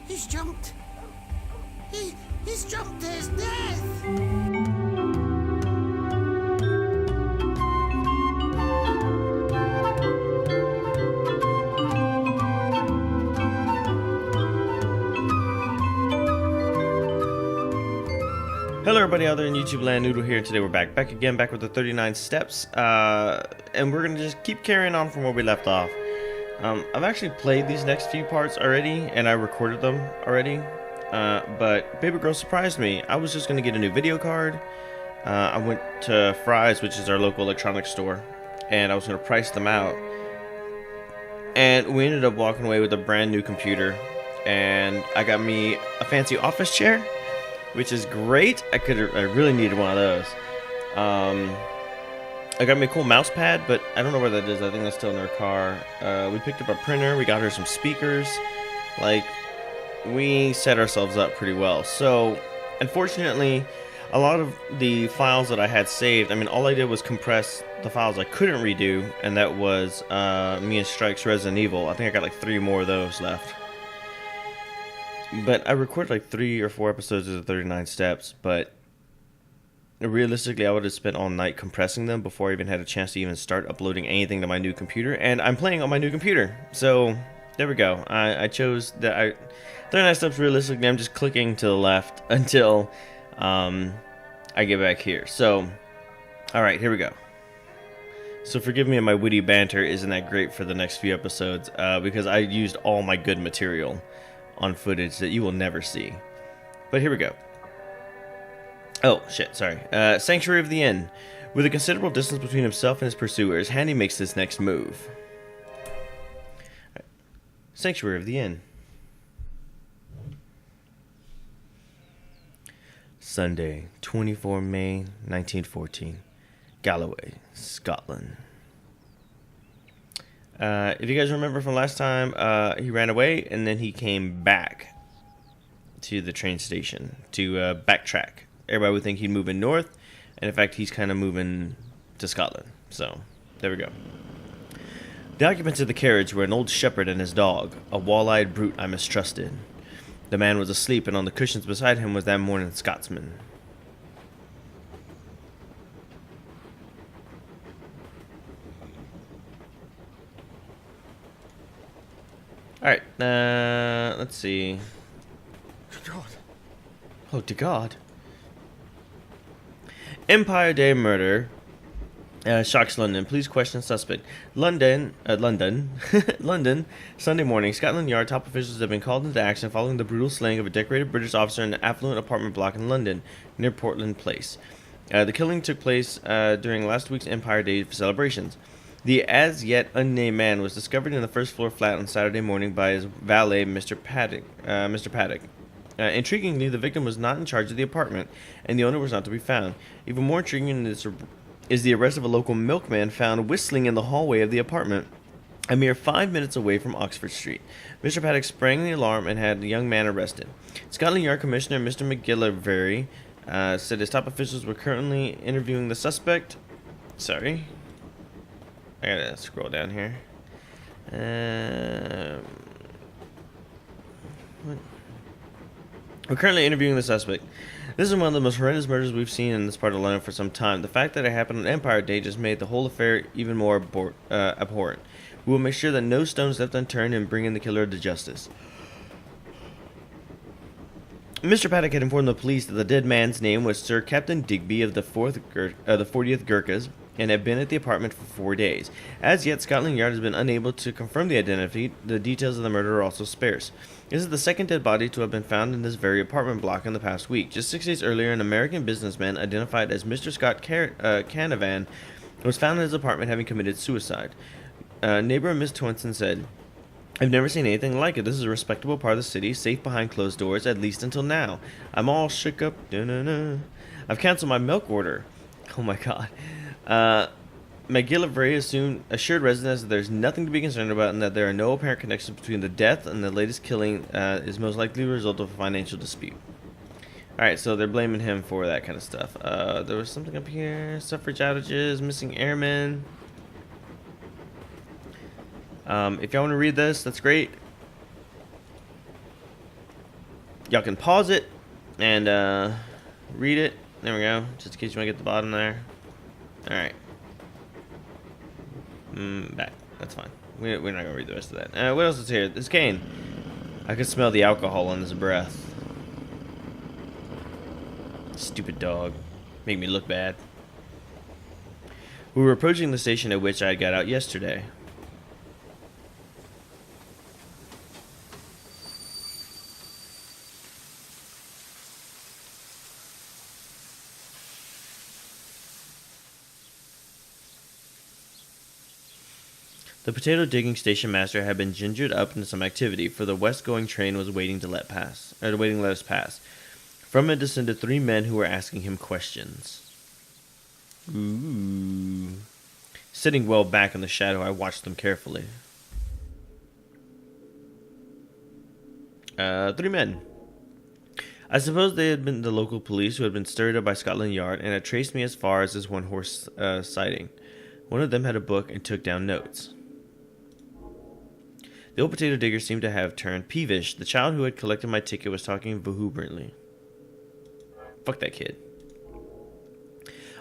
He's jumped. He's jumped to his death. Hello everybody out there in YouTube land, Noodle here. Today we're back with the 39 steps, and we're gonna just keep carrying on from where we left off. I've actually played these next few parts already, and I recorded them already, but baby girl surprised me. I was just gonna get a new video card. I went to Fry's, which is our local electronics store, and I was gonna price them out, and we ended up walking away with a brand new computer, and I got me a fancy office chair, which is great. I really needed one of those. I got me a cool mouse pad, but I don't know where that is. I think that's still in her car. We picked up a printer. We got her some speakers. Like, we set ourselves up pretty well. So, unfortunately, a lot of the files that I had saved, I mean, all I did was compress the files I couldn't redo, and that was me and Strike's Resident Evil. I think I got like 3 more of those left. But I recorded like 3 or 4 episodes of the 39 steps, but realistically I would have spent all night compressing them before I even had a chance to even start uploading anything to my new computer, and I'm playing on my new computer. So there we go. I chose that. 39 steps, realistically I'm just clicking to the left until I get back here. So alright, here we go. So forgive me if my witty banter isn't that great for the next few episodes, because I used all my good material on footage that you will never see. But here we go. Oh, shit, sorry. Sanctuary of the Inn. With a considerable distance between himself and his pursuers, Handy makes this next move. Right. Sanctuary of the Inn. Sunday, 24 May 1914. Galloway, Scotland. If you guys remember from last time, he ran away and then he came back to the train station to backtrack. Everybody would think he'd moving north, and in fact he's kind of moving to Scotland. So there we go. The occupants of the carriage were an old shepherd and his dog, a wall-eyed brute I mistrusted. The man was asleep, and on the cushions beside him was that morning Scotsman. Alright, let's see. God. Oh, to God. Empire Day murder. Shocks London. Please question suspect. London, London, Sunday morning. Scotland Yard top officials have been called into action following the brutal slaying of a decorated British officer in an affluent apartment block in London, near Portland Place. The killing took place during last week's Empire Day celebrations. The as-yet unnamed man was discovered in the first-floor flat on Saturday morning by his valet, Mr. Paddock. Intriguingly, the victim was not in charge of the apartment, and the owner was not to be found. Even more intriguing is the arrest of a local milkman found whistling in the hallway of the apartment, a mere 5 minutes away from Oxford Street. Mr. Paddock sprang the alarm and had the young man arrested. Scotland Yard Commissioner Mr. McGillivray said his top officials were currently interviewing the suspect. Sorry. I gotta scroll down here. We're currently interviewing the suspect. This is one of the most horrendous murders we've seen in this part of London for some time. The fact that it happened on Empire Day just made the whole affair even more abhorrent. We will make sure that no stone's left unturned in bringing the killer to justice. Mr. Paddock had informed the police that the dead man's name was Sir Captain Digby of the 40th Gurkhas, and had been at the apartment for 4 days. As yet, Scotland Yard has been unable to confirm the identity. The details of the murder are also sparse. This is the second dead body to have been found in this very apartment block in the past week. Just 6 days earlier, an American businessman identified as Mr. Scott Canavan was found in his apartment having committed suicide. Neighbor Miss Twinson said, "I've never seen anything like it. This is a respectable part of the city, safe behind closed doors, at least until now. I'm all shook up. I've canceled my milk order." Oh my God. McGillivray assured residents that there's nothing to be concerned about and that there are no apparent connections between the death and the latest killing is most likely a result of a financial dispute. Alright, so they're blaming him for that kind of stuff. There was something up here. Suffrage outages, missing airmen. If y'all want to read this, that's great. Y'all can pause it and read it. There we go. Just in case you want to get the bottom there. Alright. Back. That's fine. We're not going to read the rest of that. What else is here? This cane. I could smell the alcohol on his breath. Stupid dog. Make me look bad. We were approaching the station at which I got out yesterday. The potato digging station master had been gingered up into some activity, for the west-going train was waiting to let us pass. From it descended 3 men who were asking him questions. Ooh. Sitting well back in the shadow, I watched them carefully. 3 men. I suppose they had been the local police who had been stirred up by Scotland Yard and had traced me as far as this one-horse sighting. One of them had a book and took down notes. The old potato digger seemed to have turned peevish. The child who had collected my ticket was talking vehemently. Fuck that kid.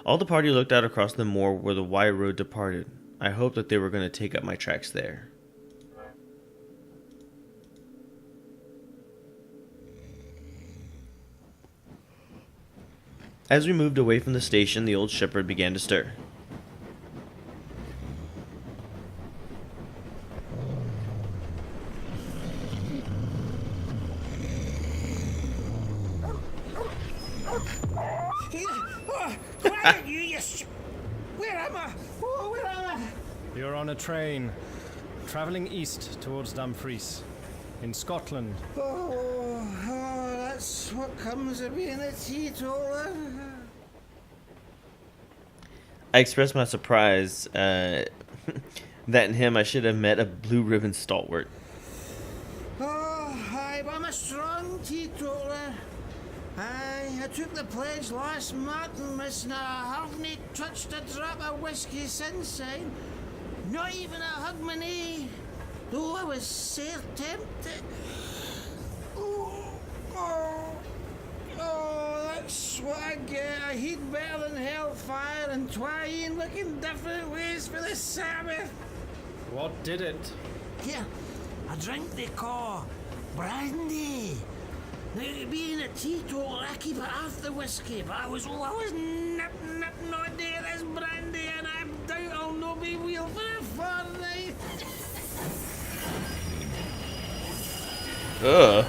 All the party looked out across the moor where the wide road departed. I hoped that they were going to take up my tracks there. As we moved away from the station, the old shepherd began to stir. Where am I? Oh, where am I? You're on a train, travelling east towards Dumfries, in Scotland. Oh, that's what comes of being a teetotaler. I expressed my surprise that in him I should have met a blue ribbon stalwart. Oh, aye, but I'm a strong teetotaler. Aye, I took the pledge last Martinmas and I haven't touched a drop of whiskey since then. Not even a Hogmanay, though I was sair tempted. Oh, that's what I get. I heed better than hellfire and twine looking different ways for the Sabbath. What did it? Here, a drink they call brandy. Now, being a teetotaler, I keep it off the whiskey, but I was nipping all day this brandy, and I doubt I'll no be wheel for a fortnight. Ugh.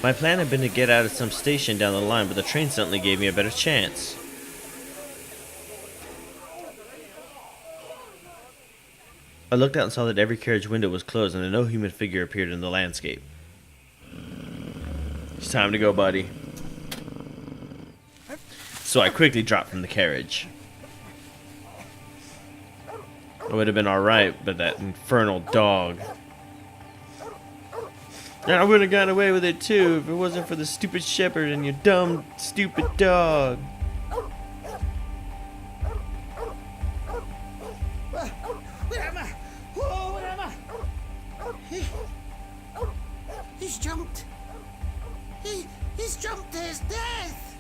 My plan had been to get out at some station down the line, but the train suddenly gave me a better chance. I looked out and saw that every carriage window was closed and that no human figure appeared in the landscape. It's time to go, buddy. So I quickly dropped from the carriage. It would have been alright, but that infernal dog. And I would have gotten away with it too if it wasn't for the stupid shepherd and your dumb, stupid dog. Where am I? Oh, where am I? He's jumped. He's jumped to his death.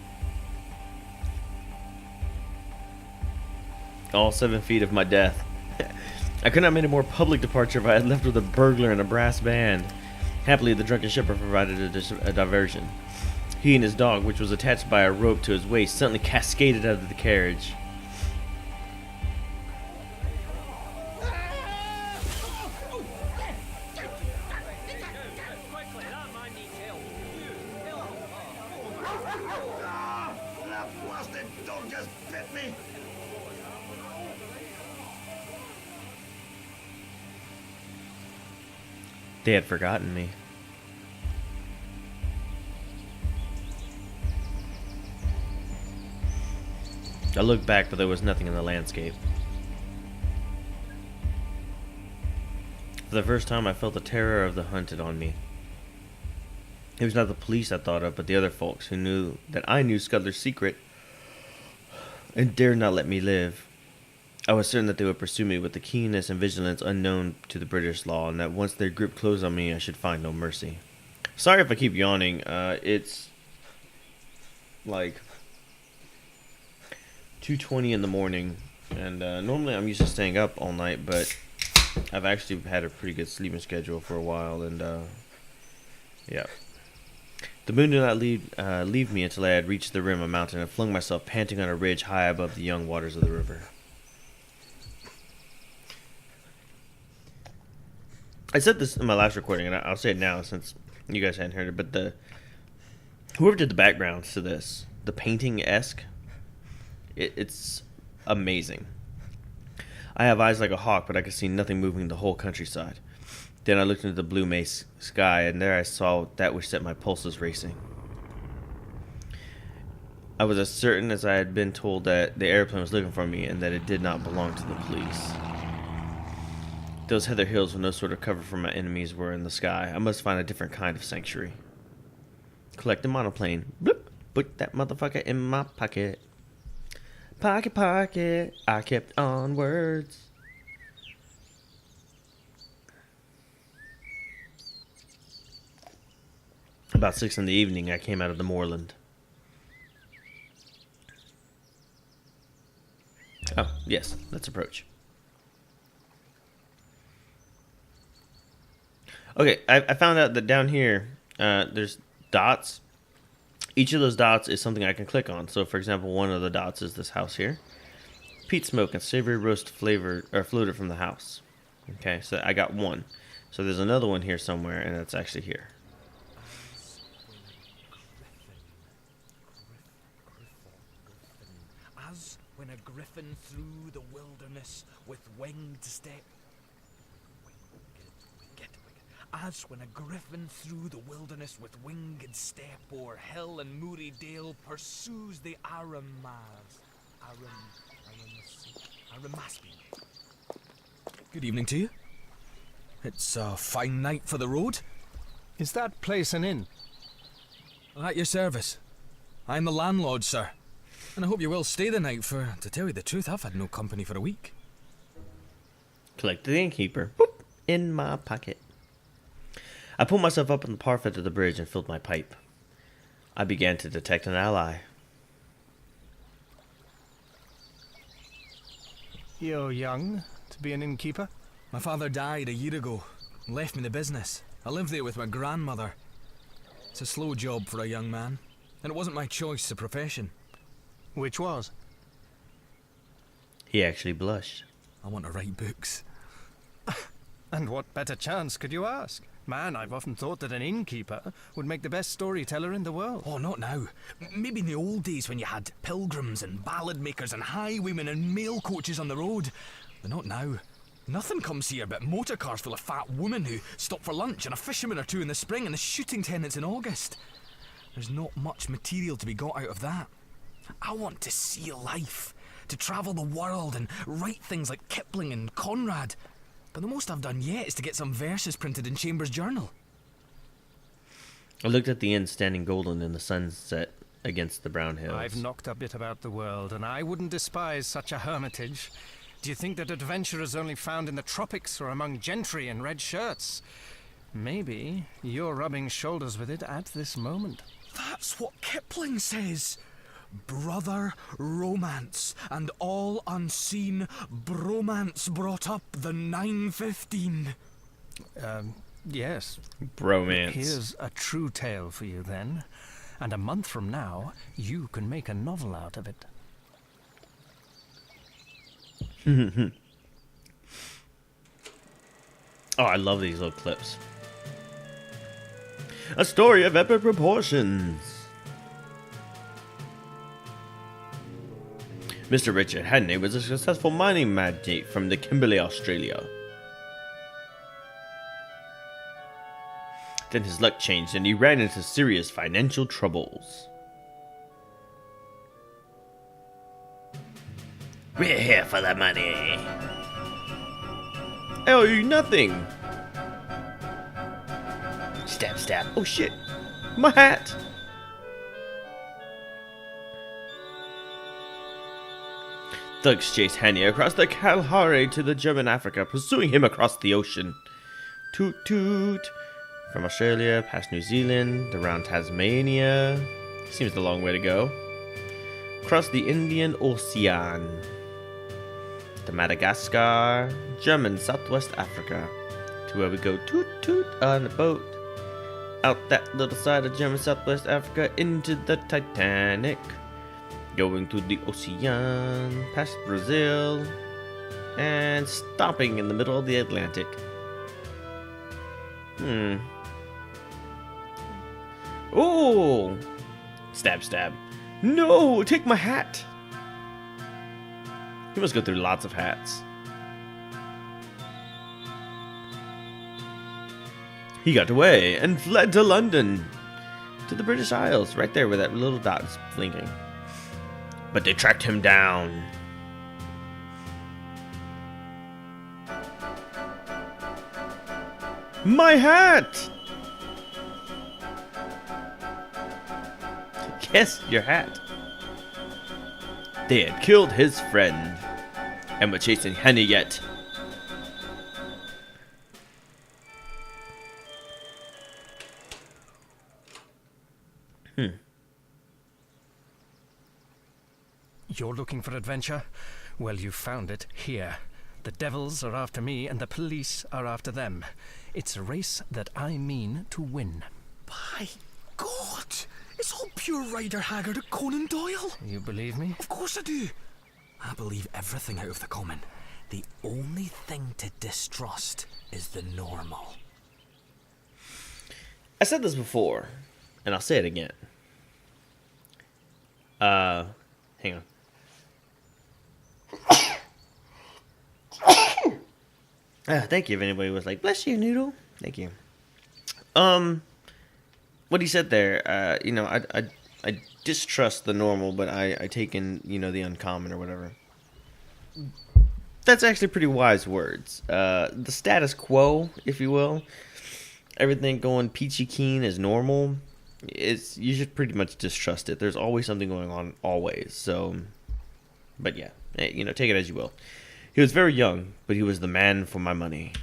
All 7 feet of my death. I could not have made a more public departure if I had left with a burglar and a brass band. Happily, the drunken shepherd provided a diversion. He and his dog, which was attached by a rope to his waist, suddenly cascaded out of the carriage. That blasted dog just bit me. They had forgotten me. I looked back, but there was nothing in the landscape. For the first time, I felt the terror of the hunted on me. It was not the police I thought of, but the other folks who knew that I knew Scudler's secret and dared not let me live. I was certain that they would pursue me with the keenness and vigilance unknown to the British law, and that once their grip closed on me, I should find no mercy. Sorry if I keep yawning. It's like 2:20 in the morning, and normally I'm used to staying up all night, but I've actually had a pretty good sleeping schedule for a while, and yeah. The moon did not leave me until I had reached the rim of a mountain and flung myself panting on a ridge high above the young waters of the river. I said this in my last recording, and I'll say it now since you guys hadn't heard it, but whoever did the backgrounds to this, the painting-esque, it's amazing. I have eyes like a hawk, but I could see nothing moving the whole countryside. Then I looked into the blue May sky, and there I saw that which set my pulses racing. I was as certain as I had been told that the airplane was looking for me, and that it did not belong to the police. Those heather hills with no sort of cover from my enemies were in the sky. I must find a different kind of sanctuary. Collect the monoplane. Bloop. Put that motherfucker in my pocket. Pocket, pocket. I kept on words. About 6 in the evening, I came out of the moorland. Oh, yes. Let's approach. Okay, I found out that down here, there's dots. Each of those dots is something I can click on. So, for example, one of the dots is this house here. Peat smoke and savory roast floated from the house. Okay, so I got one. So there's another one here somewhere, and it's actually here. As when a griffin through the wilderness with winged step. As when a griffin through the wilderness with winged step o'er hill and moory dale pursues the Arimasping. Good evening to you. It's a fine night for the road. Is that place an inn? At your service. I'm the landlord, sir. And I hope you will stay the night, for, to tell you the truth, I've had no company for a week. Collect the innkeeper. Boop. In my pocket. I pulled myself up on the parapet of the bridge and filled my pipe. I began to detect an ally. You're young to be an innkeeper? My father died a year ago and left me the business. I live there with my grandmother. It's a slow job for a young man, and it wasn't my choice, the profession. Which was? He actually blushed. I want to write books. And what better chance could you ask? Man, I've often thought that an innkeeper would make the best storyteller in the world. Oh, not now. Maybe in the old days when you had pilgrims and ballad makers and highwaymen and mail coaches on the road. But not now. Nothing comes here but motor cars full of fat women who stop for lunch and a fisherman or two in the spring and the shooting tenants in August. There's not much material to be got out of that. I want to see life, to travel the world and write things like Kipling and Conrad. But the most I've done yet is to get some verses printed in Chambers' journal. I looked at the inn standing golden in the sunset against the brown hills. I've knocked a bit about the world, and I wouldn't despise such a hermitage. Do you think that adventure is only found in the tropics or among gentry in red shirts? Maybe you're rubbing shoulders with it at this moment. That's what Kipling says. Brother romance, and all unseen bromance brought up the 915. Yes. Bromance. Here's a true tale for you then. And a month from now, you can make a novel out of it. Oh, I love these little clips. A story of epic proportions. Mr. Richard Hadney was a successful mining magnate from the Kimberley, Australia. Then his luck changed and he ran into serious financial troubles. We're here for the money. I owe you nothing. Stab, stab. Oh shit. My hat. thugs chase Henny across the Kalahari to the German Africa, pursuing him across the ocean. Toot toot. From Australia, past New Zealand, around Tasmania. Seems the long way to go. Across the Indian Ocean. To Madagascar, German Southwest Africa. To where we go toot toot on a boat. Out that little side of German Southwest Africa into the Titanic. Going to the ocean, past Brazil, and stopping in the middle of the Atlantic. Oh! Stab, stab. No! Take my hat! He must go through lots of hats. He got away and fled to London. To the British Isles, right there where that little dot is blinking. But they tracked him down. My hat! Yes, your hat. They had killed his friend and were chasing Henny yet. You're looking for adventure? Well, you found it here. The devils are after me and the police are after them. It's a race that I mean to win. By God! It's all pure Rider Haggard and Conan Doyle. You believe me? Of course I do. I believe everything out of the common. The only thing to distrust is the normal. I said this before, and I'll say it again. Hang on. Thank you if anybody was like, bless you, Noodle. Thank you. What he said there, I distrust the normal, but I take in, the uncommon or whatever. That's actually pretty wise words. The status quo, if you will, everything going peachy keen is normal. You should pretty much distrust it. There's always something going on, always. So, but yeah, take it as you will. He was very young, but he was the man for my money.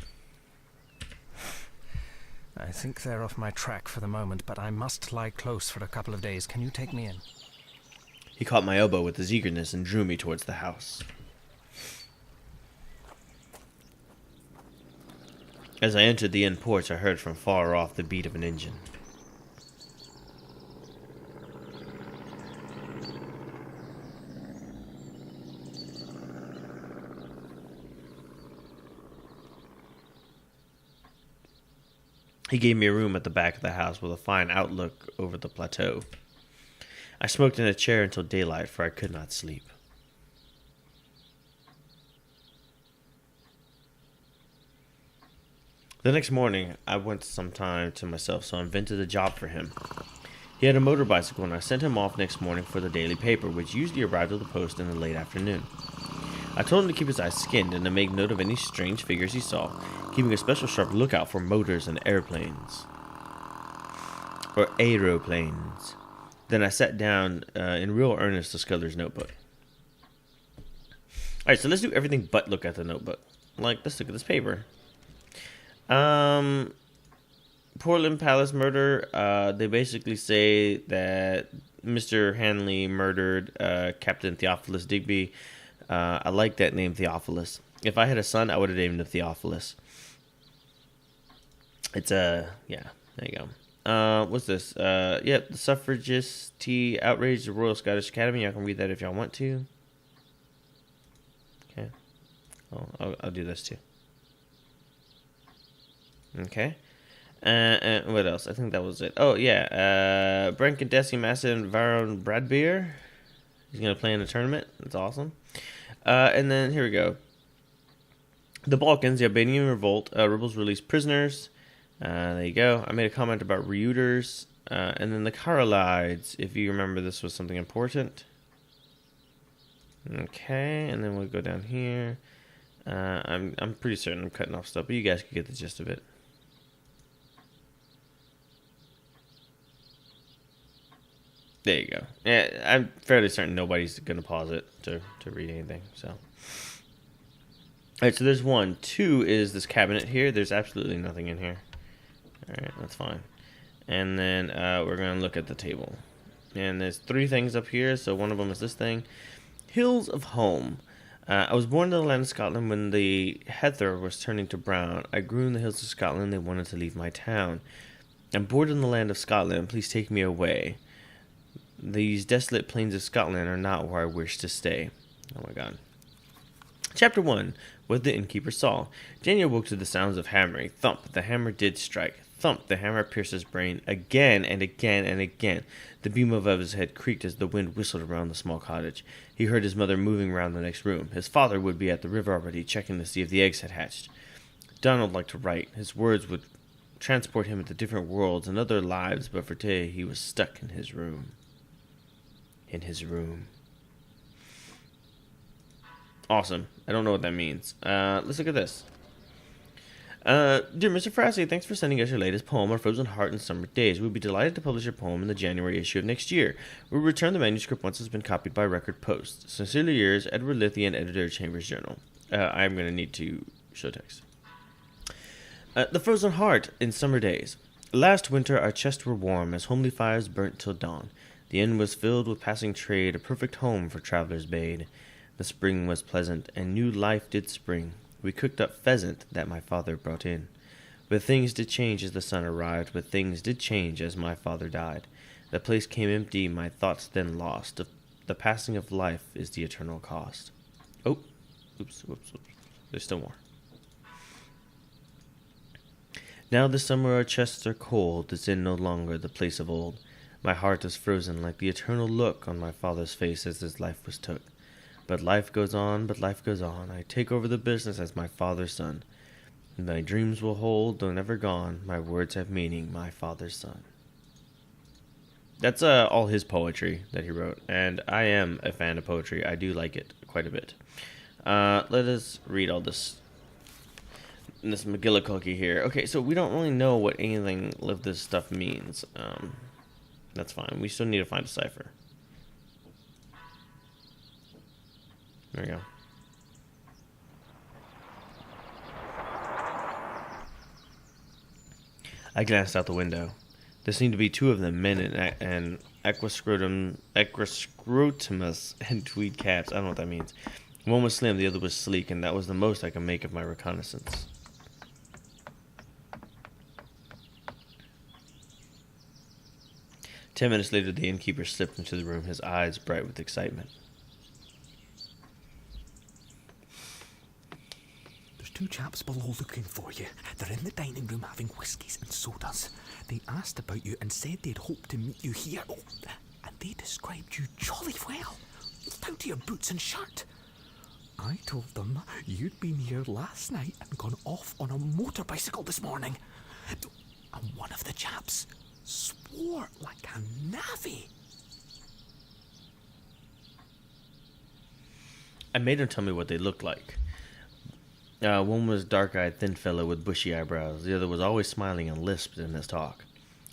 I think they're off my track for the moment, but I must lie close for a couple of days. Can you take me in? He caught my elbow with his eagerness and drew me towards the house. As I entered the inn porch, I heard from far off the beat of an engine. He gave me a room at the back of the house with a fine outlook over the plateau. I smoked in a chair until daylight, for I could not sleep. The next morning, I went some time to myself, so I invented a job for him. He had a motor bicycle, and I sent him off next morning for the daily paper, which usually arrived at the post in the late afternoon. I told him to keep his eyes skinned and to make note of any strange figures he saw, keeping a special sharp lookout for motors and airplanes. Or aeroplanes. Then I sat down in real earnest to Scudder's notebook. Alright, so let's do everything but look at the notebook. Let's look at this paper. Portland Palace murder. They basically say that Mr. Hanley murdered Captain Theophilus Digby. I like that name, Theophilus. If I had a son, I would have named him Theophilus. It's yeah, there you go. What's this? Yep, the suffragist tea outraged the Royal Scottish Academy. I can read that if y'all want to. Okay. I'll do this too. Okay. What else? I think that was it. Oh, yeah. Brancadesi Masson Varon Bradbeer. He's going to play in a tournament. That's awesome. And then, here we go. The Balkans, the Albanian revolt. Rebels released prisoners. There you go. I made a comment about reuters. And then the Karolides. If you remember, this was something important. Okay. And then we'll go down here. I'm pretty certain I'm cutting off stuff, but you guys can get the gist of it. There you go. Yeah, I'm fairly certain nobody's going to pause it to read anything. So, all right. So there's 1. 2 is this cabinet here. There's absolutely nothing in here. All right, that's fine. And then we're going to look at the table. And there's 3 things up here. So one of them is this thing. Hills of Home. I was born in the land of Scotland when the heather was turning to brown. I grew in the hills of Scotland and wanted to leave my town. I'm bored in the land of Scotland. Please take me away. These desolate plains of Scotland are not where I wish to stay. Oh my god. Chapter 1. What the innkeeper saw. Daniel woke to the sounds of hammering. Thump. The hammer did strike. Thump. The hammer pierced his brain again and again and again. The beam above his head creaked as the wind whistled around the small cottage. He heard his mother moving around the next room. His father would be at the river already, checking to see if the eggs had hatched. Donald liked to write. His words would transport him into different worlds and other lives, but for today he was stuck in his room. In his room. Awesome. I don't know what that means. Let's look at this. Dear Mr. Frassi, thanks for sending us your latest poem, Our Frozen Heart in Summer Days. We'd be delighted to publish your poem in the January issue of next year. We'll return the manuscript once it's been copied by record post. Sincerely yours, Edward Lithian, editor of Chambers Journal. I'm going to need to show text. The Frozen Heart in Summer Days. Last winter our chests were warm as homely fires burnt till dawn. The inn was filled with passing trade, a perfect home for travelers bade. The spring was pleasant, and new life did spring. We cooked up pheasant that my father brought in. But things did change as the sun arrived, but things did change as my father died. The place came empty, my thoughts then lost. The passing of life is the eternal cost. Oh, oops. There's still more. Now this summer our chests are cold, this inn no longer the place of old. My heart is frozen like the eternal look on my father's face as his life was took. But life goes on, I take over the business as my father's son. My dreams will hold, though never gone, my words have meaning, my father's son. That's all his poetry that he wrote, and I am a fan of poetry. I do like it quite a bit. Let us read all this McGillicuddy here. Okay, so we don't really know what anything of this stuff means. That's fine. We still need to find a cipher. There we go. I glanced out the window. There seemed to be 2 of them, men in equiscrotumous and tweed caps. I don't know what that means. One was slim, the other was sleek, and that was the most I could make of my reconnaissance. Ten minutes later, the innkeeper slipped into the room, his eyes bright with excitement. There's 2 chaps below looking for you. They're in the dining room having whiskies and sodas. They asked about you and said they'd hoped to meet you here. Oh, and they described you jolly well, down to your boots and shirt. I told them you'd been here last night and gone off on a motor bicycle this morning. And one of the chaps swore like a navvy. I made him tell me what they looked like. One was dark-eyed, thin fellow with bushy eyebrows. The other was always smiling and lisped in his talk.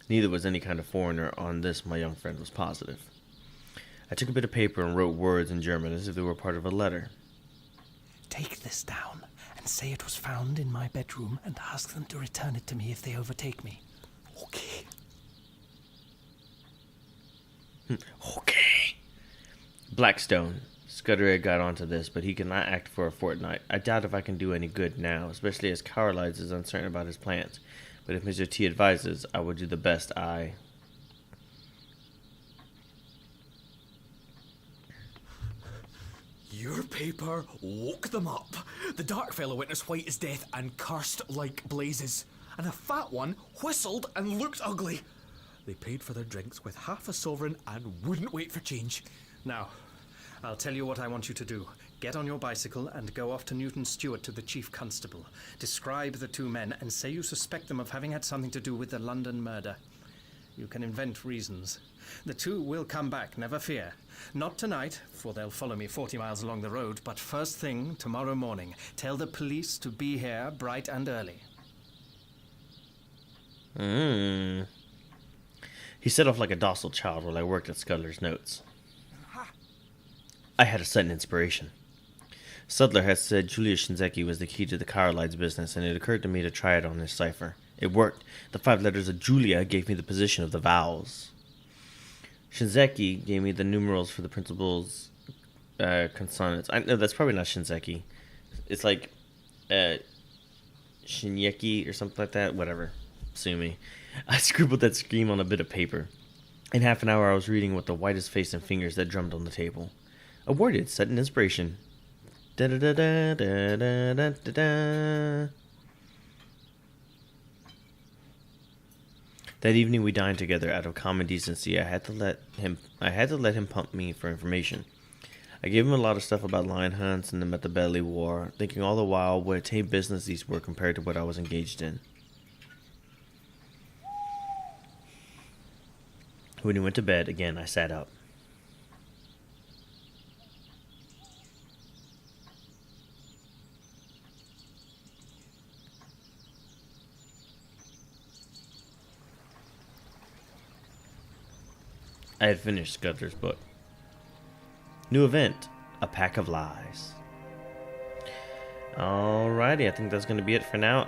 Neither was any kind of foreigner. On this, my young friend was positive. I took a bit of paper and wrote words in German as if they were part of a letter. Take this down and say it was found in my bedroom and ask them to return it to me if they overtake me. Okay. Okay. Blackstone. Scudder got onto this, but he cannot act for a fortnight. I doubt if I can do any good now, especially as Carlisle is uncertain about his plans. But if Mr. T advises, I will do the best I... Your paper woke them up. The dark fellow went as white as death and cursed like blazes. And the fat one whistled and looked ugly. They paid for their drinks with half a sovereign and wouldn't wait for change. Now, I'll tell you what I want you to do. Get on your bicycle and go off to Newton Stewart to the chief constable. Describe the 2 men and say you suspect them of having had something to do with the London murder. You can invent reasons. The 2 will come back, never fear. Not tonight, for they'll follow me 40 miles along the road, but first thing tomorrow morning. Tell the police to be here bright and early. He set off like a docile child while I worked at Scudler's notes. I had a sudden inspiration. Sudler had said Julius Shinzeki was the key to the Carolides business, and it occurred to me to try it on this cipher. It worked. The 5 letters of Julia gave me the position of the vowels. Shinzeki gave me the numerals for the principal's consonants. I know that's probably not Shinzeki. It's like Shinyeki or something like that. Whatever. Sue me. I scribbled that scheme on a bit of paper. In half an hour I was reading with the whitest face and fingers that drummed on the table. Awarded, sudden inspiration. Da da da da da da da da da. That evening we dined together out of common decency. I had to let him pump me for information. I gave him a lot of stuff about lion hunts and the Metabelli War, thinking all the while what a tame business these were compared to what I was engaged in. When he went to bed, again I sat up. I had finished Scudler's book. New event, a pack of lies. Alrighty, I think that's going to be it for now.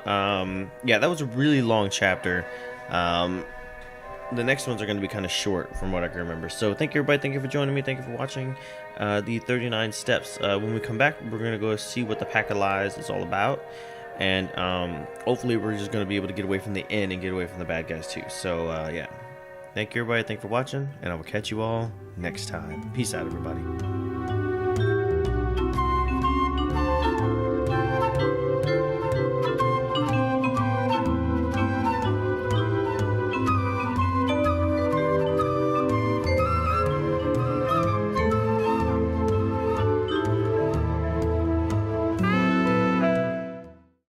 Yeah, that was a really long chapter. The next ones are going to be kind of short from what I can remember. So thank you everybody, thank you for joining me, thank you for watching the 39 steps. When we come back, we're going to go see what the pack of lies is all about. And hopefully we're just going to be able to get away from the inn and get away from the bad guys too. So yeah. Thank you everybody, thank you for watching, and I will catch you all next time. Peace out everybody.